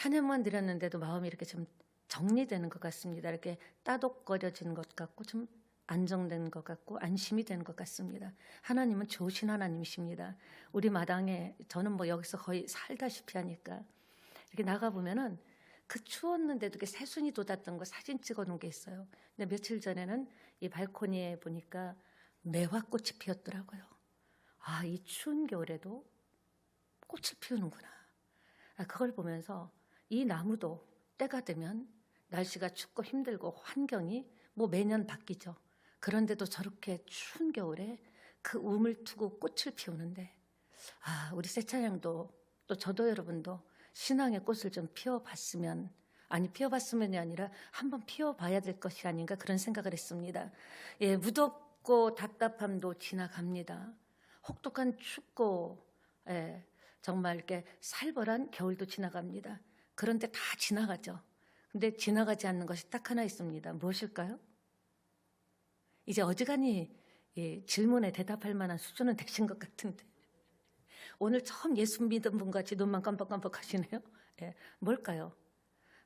찬양만 드렸는데도 마음이 이렇게 좀 정리되는 것 같습니다. 이렇게 따독거려지는 것 같고 좀 안정된 것 같고 안심이 되는 것 같습니다. 하나님은 좋으신 하나님이십니다. 우리 마당에 저는 뭐 여기서 거의 살다시피 하니까 이렇게 나가보면은 그 추웠는데도 이렇게 새순이 돋았던 거 사진 찍어놓은 게 있어요. 근데 며칠 전에는 이 발코니에 보니까 매화꽃이 피었더라고요. 아, 이 추운 겨울에도 꽃을 피우는구나. 그걸 보면서 이 나무도 때가 되면 날씨가 춥고 힘들고 환경이 뭐 매년 바뀌죠. 그런데도 저렇게 추운 겨울에 그 움을 두고 꽃을 피우는데, 우리 새찬양도 또 저도 여러분도 신앙의 꽃을 좀 피워봤으면, 피워봤으면이 아니라 한번 피워봐야 될 것이 아닌가 그런 생각을 했습니다. 예, 무덥고 답답함도 지나갑니다. 혹독한 춥고 정말 이렇게 살벌한 겨울도 지나갑니다. 그런데 다 지나가죠. 근데 지나가지 않는 것이 딱 하나 있습니다. 무엇일까요? 이제 어지간히 질문에 대답할 만한 수준은 되신 것 같은데 오늘 처음 예수 믿은 분 같이 눈만 깜빡깜빡 하시네요. 뭘까요?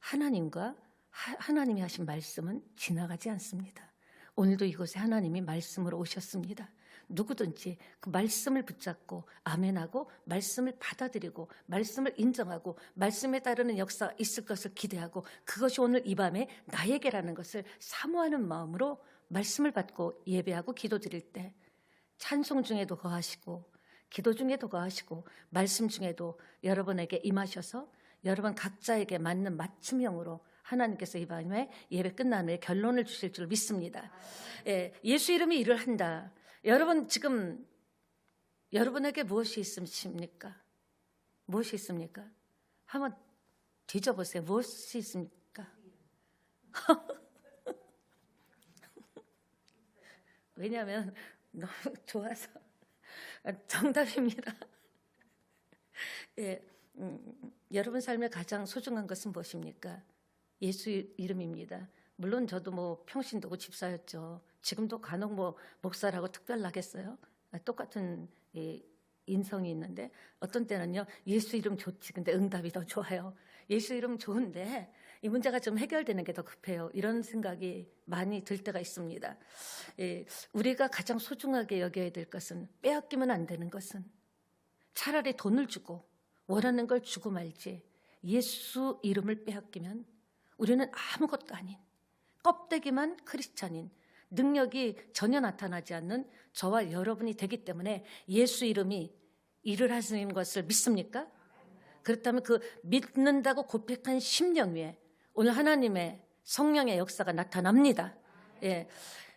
하나님이 하신 말씀은 지나가지 않습니다. 오늘도 이곳에 하나님이 말씀으로 오셨습니다. 누구든지 그 말씀을 붙잡고 아멘하고 말씀을 받아들이고 말씀을 인정하고 말씀에 따르는 역사가 있을 것을 기대하고 그것이 오늘 이 밤에 나에게라는 것을 사모하는 마음으로 말씀을 받고 예배하고 기도드릴 때 찬송 중에도 거하시고 기도 중에도 거하시고 말씀 중에도 여러분에게 임하셔서 여러분 각자에게 맞는 맞춤형으로 하나님께서 이 밤에 예배 끝난 후에 결론을 주실 줄 믿습니다. 예수 이름이 일을 한다. 여러분 지금 여러분에게 무엇이 있습니까? 무엇이 있습니까? 한번 뒤져보세요. 무엇이 있습니까? 왜냐하면 너무 좋아서 정답입니다. 여러분 삶에 가장 소중한 것은 무엇입니까? 예수 이름입니다. 물론 저도 뭐 평신도고 집사였죠. 지금도 간혹 뭐 목사라고 특별하겠어요? 똑같은 인성이 있는데 어떤 때는요 예수 이름 좋지 근데 응답이 더 좋아요. 예수 이름 좋은데 이 문제가 좀 해결되는 게 더 급해요. 이런 생각이 많이 들 때가 있습니다. 우리가 가장 소중하게 여겨야 될 것은 빼앗기면 안 되는 것은 차라리 돈을 주고 원하는 걸 주고 말지 예수 이름을 빼앗기면 우리는 아무것도 아닌 껍데기만 크리스찬인 능력이 전혀 나타나지 않는 저와 여러분이 되기 때문에 예수 이름이 일을 하시는 것을 믿습니까? 그렇다면 그 믿는다고 고백한 심령 위에 오늘 하나님의 성령의 역사가 나타납니다.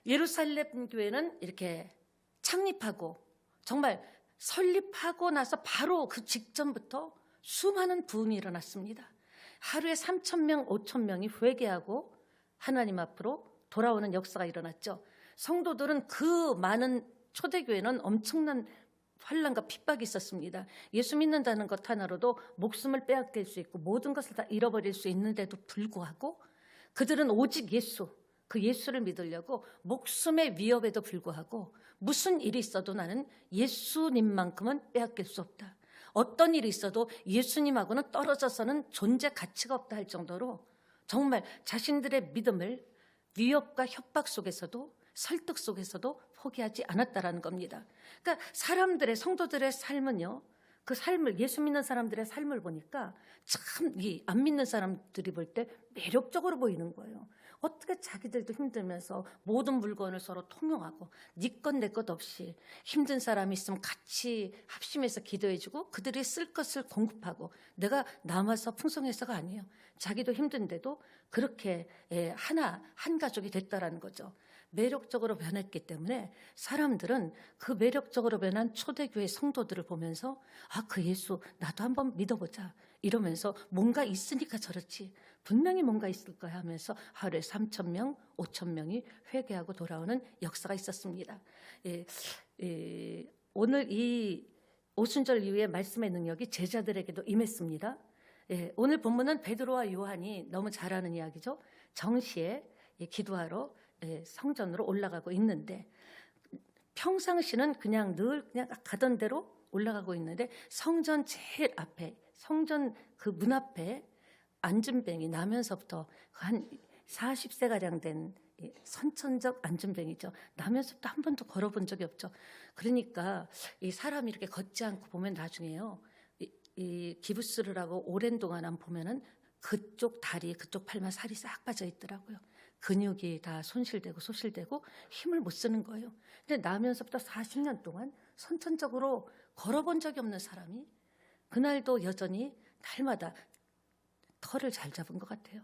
예루살렘 교회는 이렇게 창립하고 정말 설립하고 나서 바로 그 직전부터 수많은 부흥이 일어났습니다. 하루에 3,000명, 5,000명이 회개하고 하나님 앞으로 돌아오는 역사가 일어났죠. 성도들은 그 많은 초대교회는 엄청난 환난과 핍박이 있었습니다. 예수 믿는다는 것 하나로도 목숨을 빼앗길 수 있고 모든 것을 다 잃어버릴 수 있는데도 불구하고 그들은 오직 예수, 그 예수를 믿으려고 목숨의 위협에도 불구하고 무슨 일이 있어도 나는 예수님만큼은 빼앗길 수 없다. 어떤 일이 있어도 예수님하고는 떨어져서는 존재 가치가 없다 할 정도로 정말 자신들의 믿음을 위협과 협박 속에서도 설득 속에서도 포기하지 않았다라는 겁니다. 그러니까 사람들의 성도들의 삶은요. 그 삶을 예수 믿는 사람들의 삶을 보니까 참 안 믿는 사람들이 볼 때 매력적으로 보이는 거예요. 어떻게 자기들도 힘들면서 모든 물건을 서로 통용하고 네 것 내 것 없이 힘든 사람이 있으면 같이 합심해서 기도해주고 그들이 쓸 것을 공급하고 내가 남아서 풍성해서가 아니에요. 자기도 힘든데도 그렇게 한 가족이 됐다라는 거죠. 매력적으로 변했기 때문에 사람들은 그 매력적으로 변한 초대교회 성도들을 보면서 그 예수 나도 한번 믿어보자 이러면서 뭔가 있으니까 저렇지 분명히 뭔가 있을 거야 하면서 하루에 3,000명, 5,000명이 회개하고 돌아오는 역사가 있었습니다. 오늘 이 오순절 이후에 말씀의 능력이 제자들에게도 임했습니다. 오늘 본문은 베드로와 요한이 너무 잘 아는 이야기죠. 정시에 기도하러 성전으로 올라가고 있는데 평상시는 그냥 늘 그냥 가던 대로 올라가고 있는데 성전 제일 앞에 성전 그 문 앞에 안진뱅이 나면서부터 한 40세가량 된 선천적 안진뱅이죠. 나면서부터 한 번도 걸어본 적이 없죠. 그러니까 이 사람이 이렇게 걷지 않고 보면 나중에요. 이 기부스를 하고 오랜 동안 보면은 그쪽 다리, 그쪽 팔만 살이 싹 빠져 있더라고요. 근육이 다 손실되고 소실되고 힘을 못 쓰는 거예요. 근데 나면서부터 40년 동안 선천적으로 걸어본 적이 없는 사람이 그날도 여전히 날마다 털을 잘 잡은 것 같아요.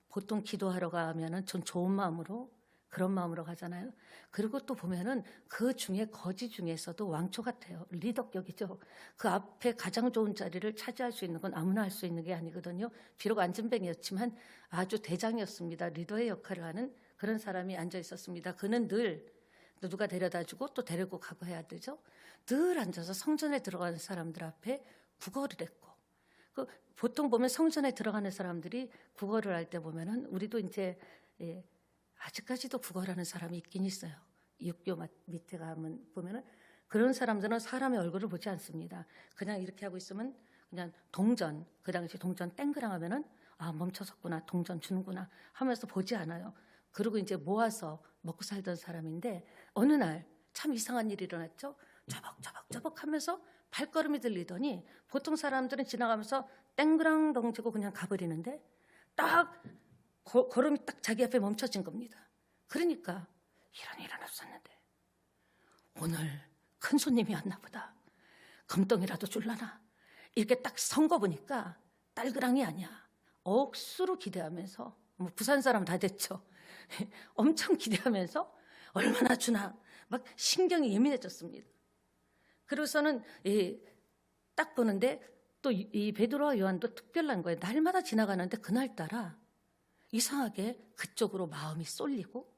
보통 기도하러 가면은 전 좋은 마음으로 그런 마음으로 가잖아요. 그리고 또 보면은 그 중에 거지 중에서도 왕초 같아요. 리더격이죠. 그 앞에 가장 좋은 자리를 차지할 수 있는 건 아무나 할 수 있는 게 아니거든요. 비록 안진뱅이였지만 아주 대장이었습니다. 리더의 역할을 하는 그런 사람이 앉아 있었습니다. 그는 늘 누가 데려다주고 또 데리고 가고 해야 되죠. 늘 앉아서 성전에 들어가는 사람들 앞에 구걸을 했고, 보통 보면 성전에 들어가는 사람들이 구걸을 할 때 보면은 우리도 이제 아직까지도 구걸하는 사람이 있긴 있어요. 육교 밑에 가면 보면은 그런 사람들은 사람의 얼굴을 보지 않습니다. 그냥 이렇게 하고 있으면 그냥 동전, 그 당시 동전 땡그랑 하면은 아 멈춰섰구나, 동전 주는구나 하면서 보지 않아요. 그리고 이제 모아서 먹고 살던 사람인데 어느 날 참 이상한 일이 일어났죠. 저벅저벅 하면서 발걸음이 들리더니 보통 사람들은 지나가면서 땡그랑 덩치고 그냥 가버리는데 딱 걸음이 딱 자기 앞에 멈춰진 겁니다. 그러니까 이런 일은 없었는데 오늘 큰 손님이 왔나 보다. 금덩이라도 줄라나. 이렇게 딱 선 거 보니까 딸그랑이 아니야. 억수로 기대하면서 부산 사람 다 됐죠. 엄청 기대하면서 얼마나 주나 막 신경이 예민해졌습니다. 그래서는 딱 보는데 또 이 베드로와 요한도 특별한 거예요. 날마다 지나가는데 그날따라 이상하게 그쪽으로 마음이 쏠리고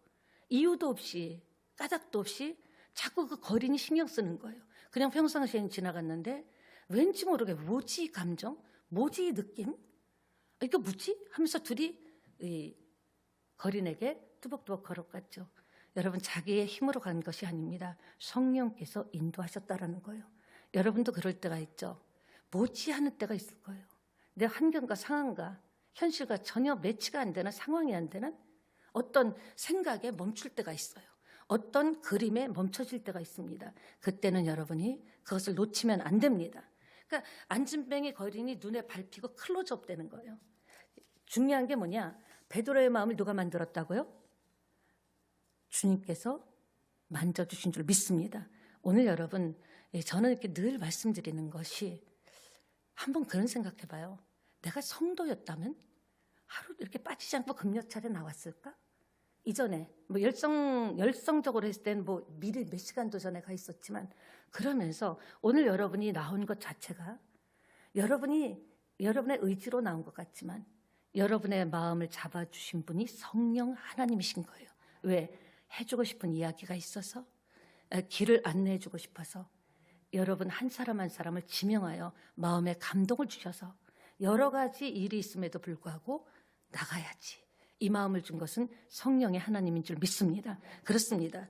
이유도 없이 까닭도 없이 자꾸 그 거린이 신경 쓰는 거예요. 그냥 평상시엔 지나갔는데 왠지 모르게 뭐지 이 감정? 뭐지 이 느낌? 이거 뭐지? 하면서 둘이 이 거린에게 뚜벅뚜벅 걸어갔죠. 여러분 자기의 힘으로 간 것이 아닙니다. 성령께서 인도하셨다라는 거예요. 여러분도 그럴 때가 있죠. 뭐지 하는 때가 있을 거예요. 내 환경과 상황과 현실과 전혀 매치가 안 되는 상황이 안 되는 어떤 생각에 멈출 때가 있어요. 어떤 그림에 멈춰질 때가 있습니다. 그때는 여러분이 그것을 놓치면 안 됩니다. 그러니까 안진뱅이 거린이 눈에 밟히고 클로즈업 되는 거예요. 중요한 게 뭐냐? 베드로의 마음을 누가 만들었다고요? 주님께서 만져주신 줄 믿습니다. 오늘 여러분, 저는 이렇게 늘 말씀드리는 것이 한번 그런 생각해봐요. 내가 성도였다면 하루 이렇게 빠지지 않고 금요차례 나왔을까? 이전에 열성적으로 했을 때는 미리 몇 시간도 전에 가 있었지만 그러면서 오늘 여러분이 나온 것 자체가 여러분의 의지로 나온 것 같지만 여러분의 마음을 잡아주신 분이 성령 하나님이신 거예요. 왜? 해주고 싶은 이야기가 있어서 길을 안내해주고 싶어서 여러분 한 사람 한 사람을 지명하여 마음에 감동을 주셔서 여러 가지 일이 있음에도 불구하고 나가야지. 이 마음을 준 것은 성령의 하나님인 줄 믿습니다. 그렇습니다.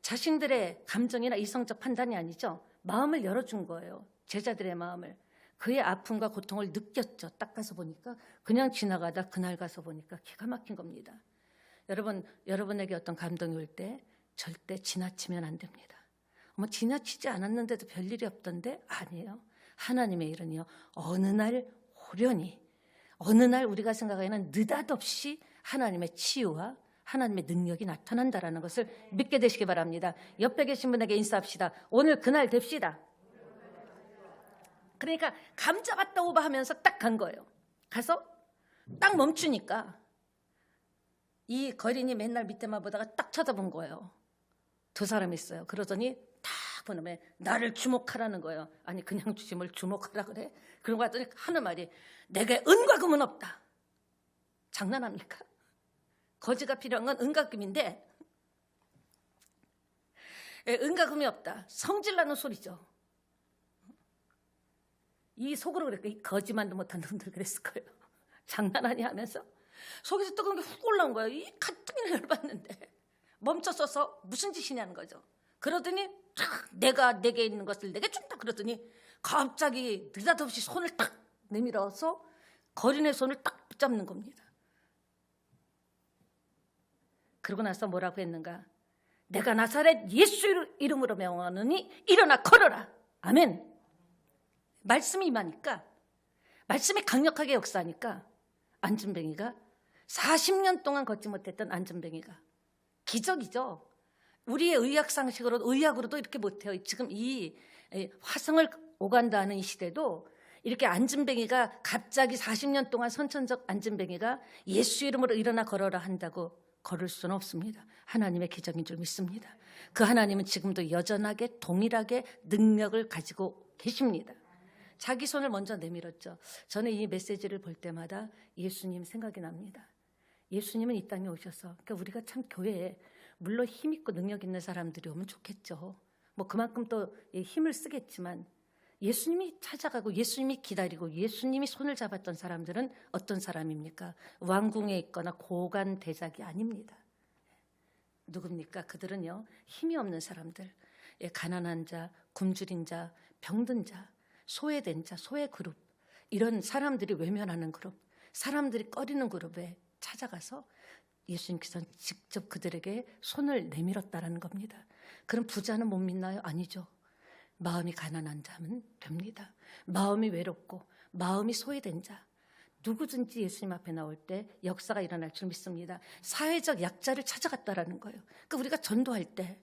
자신들의 감정이나 이성적 판단이 아니죠. 마음을 열어준 거예요. 제자들의 마음을. 그의 아픔과 고통을 느꼈죠. 딱 가서 보니까 그냥 지나가다 그날 가서 보니까 기가 막힌 겁니다. 여러분, 여러분에게 어떤 감동이 올 때 절대 지나치면 안 됩니다. 지나치지 않았는데도 별일이 없던데 아니에요. 하나님의 일은요. 어느 날 호련히 어느 날 우리가 생각하기에는 느닷없이 하나님의 치유와 하나님의 능력이 나타난다라는 것을 믿게 되시기 바랍니다. 옆에 계신 분에게 인사합시다. 오늘 그날 됩시다. 그러니까 감 잡았다 오바 하면서 딱 간 거예요. 가서 딱 멈추니까 이 거린이 맨날 밑에만 보다가 딱 쳐다본 거예요. 두 사람이 있어요. 그러더니 딱 보면 나를 주목하라는 거예요. 아니 그냥 주님을 주목하라 그래? 그런 거 같더니 하는 말이 내게 은과 금은 없다. 장난합니까? 거지가 필요한 건 은과 금인데 은과 금이 없다. 성질나는 소리죠. 이 속으로 그랬고 이 거지만도 못한 놈들 그랬을 거예요. 장난하냐 하면서 속에서 뜨거운 게 훅 올라온 거예요. 이 가뜩이나 열받는데 멈춰서서 무슨 짓이냐는 거죠. 그러더니 내가 내게 있는 것을 내게 준다 그러더니 갑자기 느닷없이 손을 딱 내밀어서 거린의 손을 딱 붙잡는 겁니다. 그러고 나서 뭐라고 했는가? 내가 나사렛 예수 이름으로 명하노니 일어나 걸어라. 아멘. 말씀이 임하니까, 말씀이 강력하게 역사하니까 안진뱅이가 40년 동안 걷지 못했던 안진뱅이가, 기적이죠. 우리의 의학 상식으로, 의학으로도 이렇게 못해요. 지금 이 화성을 오간다 하는 이 시대도 이렇게 안진뱅이가 갑자기 40년 동안 선천적 안진뱅이가 예수 이름으로 일어나 걸어라 한다고 걸을 수는 없습니다. 하나님의 기적인 줄 믿습니다. 그 하나님은 지금도 여전하게 동일하게 능력을 가지고 계십니다. 자기 손을 먼저 내밀었죠. 저는 이 메시지를 볼 때마다 예수님 생각이 납니다. 예수님은 이 땅에 오셔서, 그러니까 우리가 참 교회에 물론 힘 있고 능력 있는 사람들이 오면 좋겠죠. 뭐 그만큼 또 힘을 쓰겠지만 예수님이 찾아가고 예수님이 기다리고 예수님이 손을 잡았던 사람들은 어떤 사람입니까? 왕궁에 있거나 고관 대작이 아닙니다. 누굽니까? 그들은요, 힘이 없는 사람들, 가난한 자, 굶주린 자, 병든 자, 소외된 자, 소외 그룹, 이런 사람들이 외면하는 그룹, 사람들이 꺼리는 그룹에 찾아가서 예수님께서는 직접 그들에게 손을 내밀었다라는 겁니다. 그럼 부자는 못 믿나요? 아니죠. 마음이 가난한 자면 됩니다. 마음이 외롭고 마음이 소외된 자, 누구든지 예수님 앞에 나올 때 역사가 일어날 줄 믿습니다. 사회적 약자를 찾아갔다라는 거예요. 그러니까 우리가 전도할 때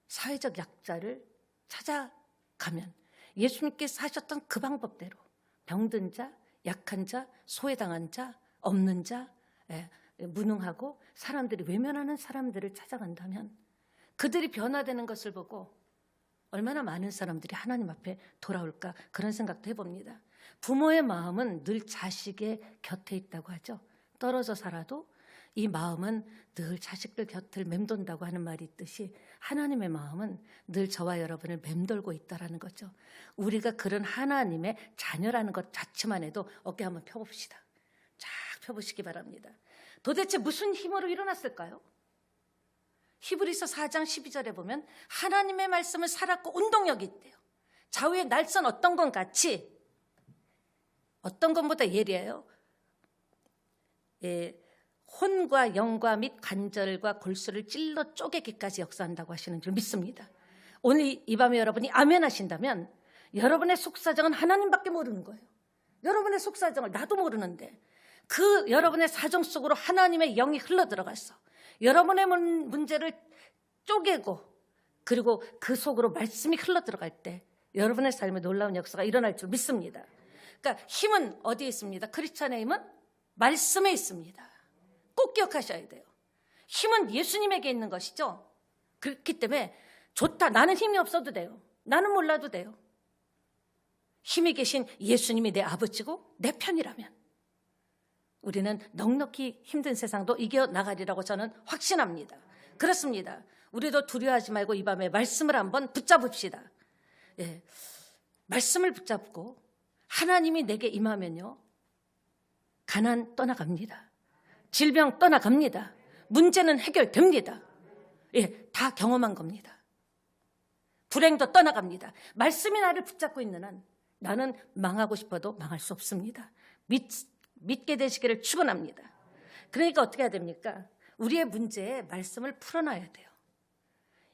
사회적 약자를 찾아가면 예수님께서 하셨던 그 방법대로 병든 자, 약한 자, 소외당한 자, 없는 자, 무능하고 사람들이 외면하는 사람들을 찾아간다면 그들이 변화되는 것을 보고 얼마나 많은 사람들이 하나님 앞에 돌아올까, 그런 생각도 해봅니다. 부모의 마음은 늘 자식의 곁에 있다고 하죠. 떨어져 살아도 이 마음은 늘 자식들 곁을 맴돈다고 하는 말이 있듯이 하나님의 마음은 늘 저와 여러분을 맴돌고 있다는 거죠. 우리가 그런 하나님의 자녀라는 것 자체만 해도 어깨 한번 펴봅시다. 쫙 펴보시기 바랍니다. 도대체 무슨 힘으로 일어났을까요? 히브리서 4장 12절에 보면 하나님의 말씀을 살았고 운동력이 있대요. 좌우의 날선 어떤 건 같이, 어떤 것보다 예리해요. 혼과 영과 및 관절과 골수를 찔러 쪼개기까지 역사한다고 하시는 줄 믿습니다. 오늘 이 밤에 여러분이 아멘 하신다면 여러분의 속사정은 하나님밖에 모르는 거예요. 여러분의 속사정을 나도 모르는데 그 여러분의 사정 속으로 하나님의 영이 흘러들어갔어. 여러분의 문제를 쪼개고 그리고 그 속으로 말씀이 흘러들어갈 때 여러분의 삶에 놀라운 역사가 일어날 줄 믿습니다. 그러니까 힘은 어디에 있습니다? 크리스찬의 힘은 말씀에 있습니다. 꼭 기억하셔야 돼요. 힘은 예수님에게 있는 것이죠. 그렇기 때문에 좋다, 나는 힘이 없어도 돼요. 나는 몰라도 돼요. 힘이 계신 예수님이 내 아버지고 내 편이라면 우리는 넉넉히 힘든 세상도 이겨나가리라고 저는 확신합니다. 그렇습니다. 우리도 두려워하지 말고 이 밤에 말씀을 한번 붙잡읍시다. 말씀을 붙잡고 하나님이 내게 임하면요, 가난 떠나갑니다. 질병 떠나갑니다. 문제는 해결됩니다. 다 경험한 겁니다. 불행도 떠나갑니다. 말씀이 나를 붙잡고 있는 한 나는 망하고 싶어도 망할 수 없습니다. 믿게 되시기를 축원합니다. 그러니까 어떻게 해야 됩니까? 우리의 문제에 말씀을 풀어놔야 돼요.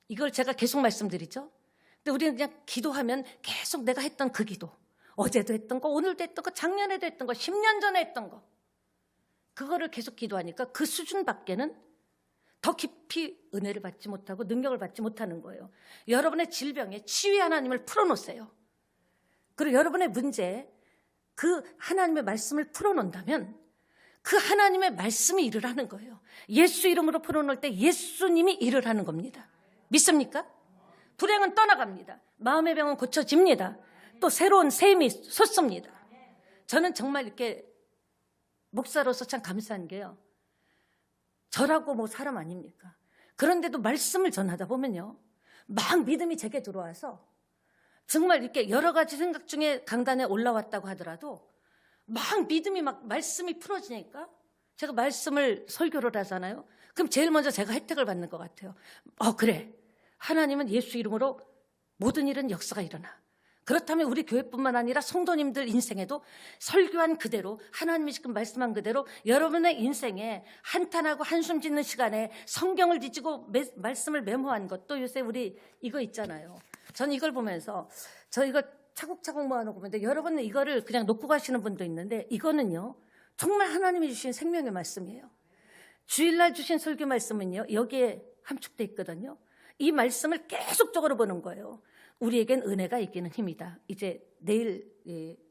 이걸 제가 계속 말씀드리죠. 근데 우리는 그냥 기도하면 계속 내가 했던 그 기도, 어제도 했던 거, 오늘도 했던 거, 작년에도 했던 거, 10년 전에 했던 거, 그거를 계속 기도하니까 그 수준밖에는 더 깊이 은혜를 받지 못하고 능력을 받지 못하는 거예요. 여러분의 질병에 치유의 하나님을 풀어놓으세요. 그리고 여러분의 문제에 그 하나님의 말씀을 풀어놓는다면 그 하나님의 말씀이 일을 하는 거예요. 예수 이름으로 풀어놓을 때 예수님이 일을 하는 겁니다. 믿습니까? 불행은 떠나갑니다. 마음의 병은 고쳐집니다. 또 새로운 샘이 솟습니다. 저는 정말 이렇게 목사로서 참 감사한 게요, 저라고 뭐 사람 아닙니까? 그런데도 말씀을 전하다 보면요, 막 믿음이 제게 들어와서 정말 이렇게 여러 가지 생각 중에 강단에 올라왔다고 하더라도 막 믿음이 막 말씀이 풀어지니까 제가 말씀을 설교를 하잖아요. 그럼 제일 먼저 제가 혜택을 받는 것 같아요. 그래, 하나님은 예수 이름으로 모든 일은 역사가 일어나. 그렇다면 우리 교회뿐만 아니라 성도님들 인생에도 설교한 그대로, 하나님이 지금 말씀한 그대로 여러분의 인생에 한탄하고 한숨 짓는 시간에 성경을 뒤지고 말씀을 메모한 것, 또 요새 우리 이거 있잖아요. 저는 이걸 보면서 저 이거 차곡차곡 모아놓고 보는데, 여러분은 이거를 그냥 놓고 가시는 분도 있는데, 이거는요 정말 하나님이 주신 생명의 말씀이에요. 주일날 주신 설교 말씀은요 여기에 함축돼 있거든요. 이 말씀을 계속적으로 보는 거예요. 우리에겐 은혜가 있기는 힘이다. 이제 내일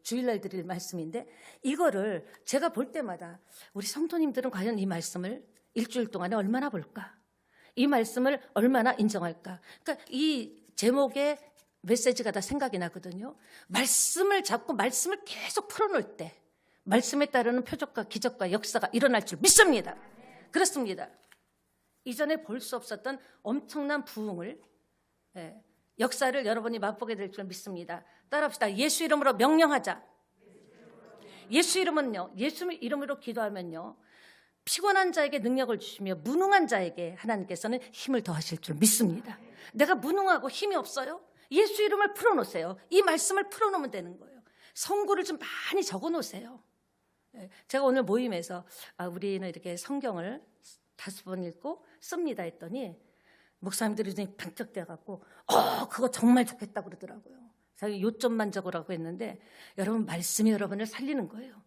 주일날 드릴 말씀인데, 이거를 제가 볼 때마다 우리 성도님들은 과연 이 말씀을 일주일 동안에 얼마나 볼까? 이 말씀을 얼마나 인정할까? 그러니까 이 제목의 메시지가 다 생각이 나거든요. 말씀을 잡고 말씀을 계속 풀어놓을 때 말씀에 따르는 표적과 기적과 역사가 일어날 줄 믿습니다. 그렇습니다. 이전에 볼 수 없었던 엄청난 부흥을, 역사를 여러분이 맛보게 될 줄 믿습니다. 따라합시다. 예수 이름으로 명령하자. 예수 이름은요, 예수 이름으로 기도하면요 피곤한 자에게 능력을 주시며 무능한 자에게 하나님께서는 힘을 더하실 줄 믿습니다. 내가 무능하고 힘이 없어요? 예수 이름을 풀어놓으세요. 이 말씀을 풀어놓으면 되는 거예요. 성구를 좀 많이 적어놓으세요. 제가 오늘 모임에서 우리는 이렇게 성경을 5번 읽고 씁니다 했더니 목사님들이 눈이 번쩍 떼어갖고 그거 정말 좋겠다고 그러더라고요. 자기 요점만 적으라고 했는데, 여러분 말씀이 여러분을 살리는 거예요.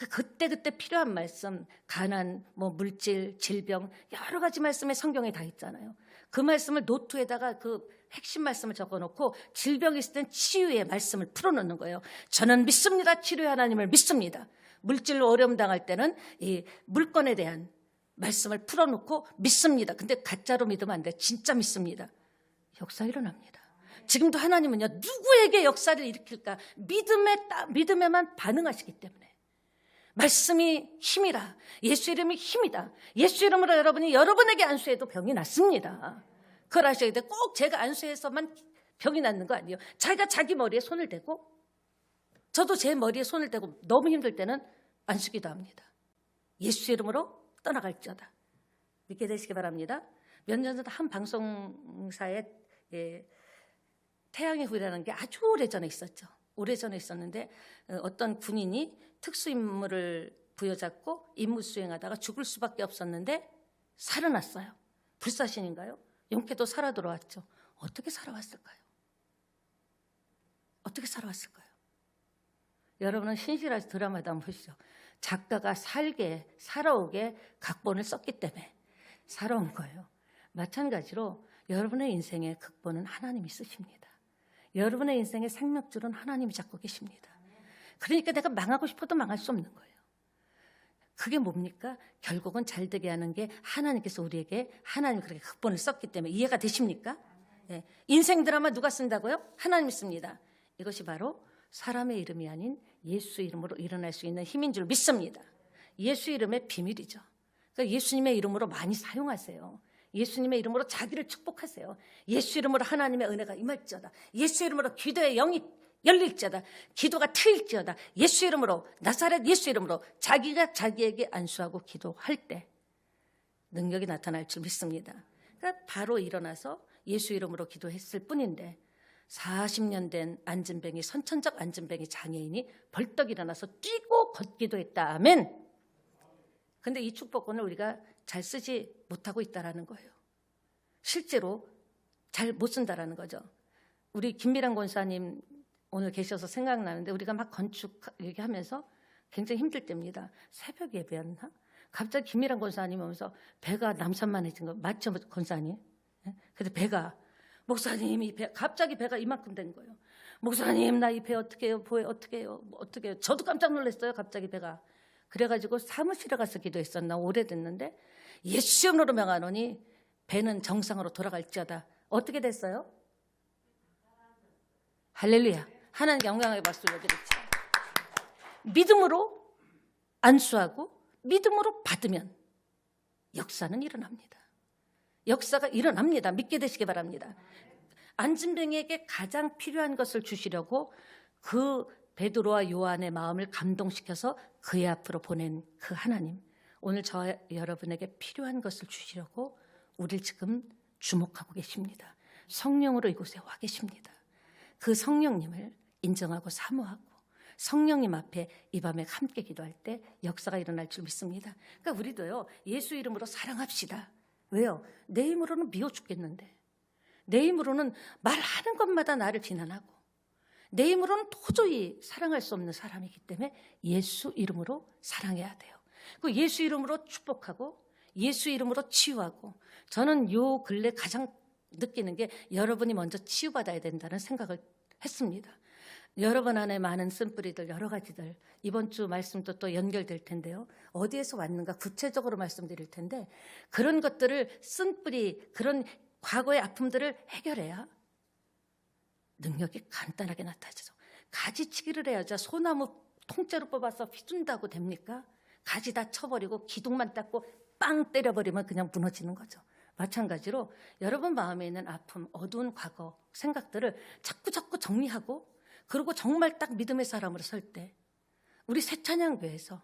그때 필요한 말씀, 가난, 물질, 질병, 여러 가지 말씀이 성경에 다 있잖아요. 그 말씀을 노트에다가 그 핵심 말씀을 적어놓고 질병이 있을 땐 치유의 말씀을 풀어놓는 거예요. 저는 믿습니다. 치료의 하나님을 믿습니다. 물질로 어려움 당할 때는 이 물건에 대한 말씀을 풀어놓고 믿습니다. 근데 가짜로 믿으면 안 돼. 진짜 믿습니다. 역사 일어납니다. 지금도 하나님은요 누구에게 역사를 일으킬까? 믿음에만 반응하시기 때문에. 말씀이 힘이라. 예수 이름이 힘이다. 예수 이름으로 여러분에게 안수해도 병이 낫습니다. 그걸 아셔야 돼. 꼭 제가 안수해서만 병이 낫는 거 아니에요. 자기가 자기 머리에 손을 대고, 저도 제 머리에 손을 대고 너무 힘들 때는 안수기도 합니다. 예수 이름으로 떠나갈지어다. 믿게 되시기 바랍니다. 몇 년 전 한 방송사에 태양의 후예라는 게 아주 오래전에 있었죠. 오래전에 있었는데 어떤 군인이 특수임무를 부여잡고 임무 수행하다가 죽을 수밖에 없었는데 살아났어요. 불사신인가요? 용케도 살아 돌아왔죠. 어떻게 살아왔을까요? 어떻게 살아왔을까요? 여러분은 신실한 드라마도 한번 보시죠. 작가가 살아오게 각본을 썼기 때문에 살아온 거예요. 마찬가지로 여러분의 인생의 극본은 하나님이 쓰십니다. 여러분의 인생의 생명줄은 하나님이 잡고 계십니다. 그러니까 내가 망하고 싶어도 망할 수 없는 거예요. 그게 뭡니까? 결국은 잘 되게 하는 게 하나님께서 우리에게, 하나님이 그렇게 극본을 썼기 때문에. 이해가 되십니까? 네. 인생 드라마 누가 쓴다고요? 하나님이 씁니다. 이것이 바로 사람의 이름이 아닌 예수 이름으로 일어날 수 있는 힘인 줄 믿습니다. 예수 이름의 비밀이죠. 그러니까 예수님의 이름으로 많이 사용하세요. 예수님의 이름으로 자기를 축복하세요. 예수 이름으로 하나님의 은혜가 임할지어다. 예수 이름으로 기도의 영이 열릴지어다. 기도가 트일지어다. 예수 이름으로, 나사렛 예수 이름으로 자기가 자기에게 안수하고 기도할 때 능력이 나타날 줄 믿습니다. 그러니까 바로 일어나서 예수 이름으로 기도했을 뿐인데, 40년 된 안진뱅이, 선천적 안진뱅이 장애인이 벌떡 일어나서 뛰고 걷기도 했다. 아멘. 근데 이 축복권을 우리가 잘 쓰지 못하고 있다라는 거예요. 실제로 잘 못 쓴다라는 거죠. 우리 김미란 권사님 오늘 계셔서 생각나는데, 우리가 막 건축 얘기하면서 굉장히 힘들 때입니다. 새벽 예배였나? 갑자기 김미란 권사님 오면서 배가 남산만해진 거 맞죠, 권사님? 근데 배가, 목사님, 갑자기 배가 이만큼 된 거예요. 목사님, 나 이 배 어떻게 해요? 보여 어떻게 해요? 어떻게 해요? 저도 깜짝 놀랐어요. 갑자기 배가. 그래가지고 사무실에 가서 기도했었나? 오래됐는데 예수 이름으로 명하노니 배는 정상으로 돌아갈지어다. 어떻게 됐어요? 할렐루야. 하나님께 영광의 박수 올려드립니다. 믿음으로 안수하고 믿음으로 받으면 역사는 일어납니다. 역사가 일어납니다. 믿게 되시기 바랍니다. 안진뱅이에게 가장 필요한 것을 주시려고 그 베드로와 요한의 마음을 감동시켜서 그의 앞으로 보낸 그 하나님, 오늘 저와 여러분에게 필요한 것을 주시려고 우리를 지금 주목하고 계십니다. 성령으로 이곳에 와 계십니다. 그 성령님을 인정하고 사모하고 성령님 앞에 이 밤에 함께 기도할 때 역사가 일어날 줄 믿습니다. 그러니까 우리도요, 예수 이름으로 사랑합시다. 왜요? 내 힘으로는 미워 죽겠는데, 내 힘으로는 말하는 것마다 나를 비난하고, 내 힘으로는 도저히 사랑할 수 없는 사람이기 때문에 예수 이름으로 사랑해야 돼요. 그 예수 이름으로 축복하고 예수 이름으로 치유하고, 저는 요 근래 가장 느끼는 게 여러분이 먼저 치유받아야 된다는 생각을 했습니다. 여러분 안에 많은 쓴뿌리들, 여러 가지들, 이번 주 말씀도 또 연결될 텐데요. 어디에서 왔는가 구체적으로 말씀드릴 텐데, 그런 것들을 쓴뿌리, 그런 과거의 아픔들을 해결해야 능력이 간단하게 나타나죠. 가지치기를 해야죠. 소나무 통째로 뽑아서 휘둔다고 됩니까? 가지 다 쳐버리고 기둥만 닦고 빵 때려버리면 그냥 무너지는 거죠. 마찬가지로 여러분 마음에 있는 아픔, 어두운 과거, 생각들을 자꾸 정리하고, 그리고 정말 딱 믿음의 사람으로 설 때 우리 새찬양교회에서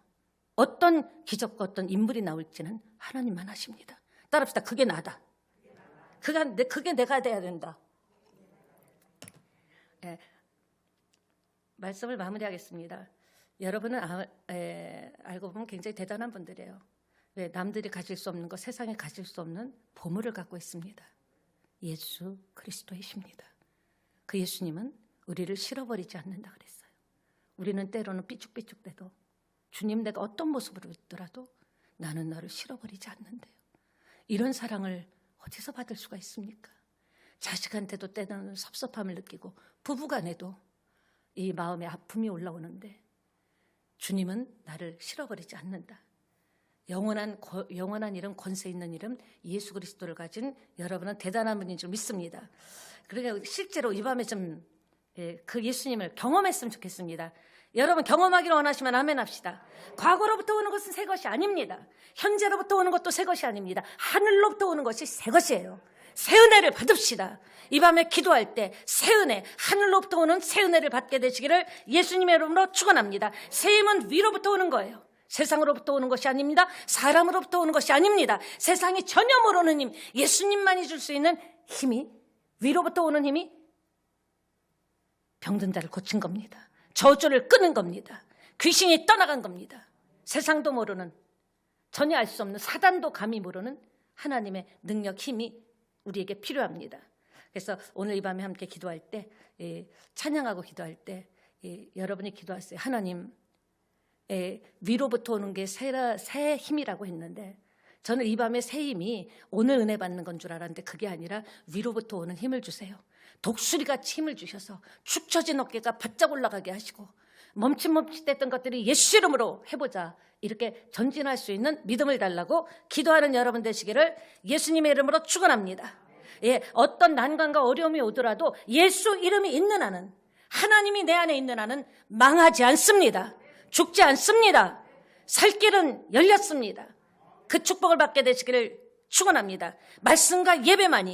어떤 기적과 어떤 인물이 나올지는 하나님만 하십니다. 따라합시다. 그게 나다. 그게 내가 돼야 된다. 예, 말씀을 마무리하겠습니다. 여러분은 알고 보면 굉장히 대단한 분들이에요. 왜? 남들이 가질 수 없는 것, 세상에 가질 수 없는 보물을 갖고 있습니다. 예수 그리스도이십니다. 그 예수님은 우리를 실어버리지 않는다 그랬어요. 우리는 때로는 삐죽삐죽대도 주님, 내가 어떤 모습으로 있더라도 나는 너를 실어버리지 않는데요. 이런 사랑을 어디서 받을 수가 있습니까? 자식한테도 때로는 섭섭함을 느끼고 부부간에도 이 마음의 아픔이 올라오는데 주님은 나를 실어버리지 않는다. 영원한 이름, 권세 있는 이름 예수 그리스도를 가진 여러분은 대단한 분인 줄 믿습니다. 그러니까 실제로 이 밤에 좀 그 예수님을 경험했으면 좋겠습니다. 여러분 경험하기를 원하시면 아멘 합시다. 과거로부터 오는 것은 새 것이 아닙니다. 현재로부터 오는 것도 새 것이 아닙니다. 하늘로부터 오는 것이 새 것이에요. 새 은혜를 받읍시다. 이 밤에 기도할 때 새 은혜, 하늘로부터 오는 새 은혜를 받게 되시기를 예수님의 이름으로 축원합니다. 새 힘은 위로부터 오는 거예요. 세상으로부터 오는 것이 아닙니다. 사람으로부터 오는 것이 아닙니다. 세상이 전혀 모르는 힘, 예수님만이 줄 수 있는 힘이, 위로부터 오는 힘이 병든 자를 고친 겁니다. 저주를 끄는 겁니다. 귀신이 떠나간 겁니다. 세상도 모르는, 전혀 알 수 없는, 사단도 감히 모르는 하나님의 능력, 힘이 우리에게 필요합니다. 그래서 오늘 이 밤에 함께 기도할 때, 찬양하고 기도할 때 여러분이 기도하세요. 하나님, 위로부터 오는 게 새 힘이라고 했는데, 저는 이 밤에 새 힘이 오늘 은혜 받는 건 줄 알았는데 그게 아니라 위로부터 오는 힘을 주세요. 독수리같이 힘을 주셔서 축 처진 어깨가 바짝 올라가게 하시고, 멈칫멈칫했던 것들이 예수 이름으로 해보자, 이렇게 전진할 수 있는 믿음을 달라고 기도하는 여러분 되시기를 예수님의 이름으로 축원합니다. 어떤 난관과 어려움이 오더라도 예수 이름이 있는 한은, 하나님이 내 안에 있는 한은 망하지 않습니다. 죽지 않습니다. 살 길은 열렸습니다. 그 축복을 받게 되시기를 축원합니다. 말씀과 예배만이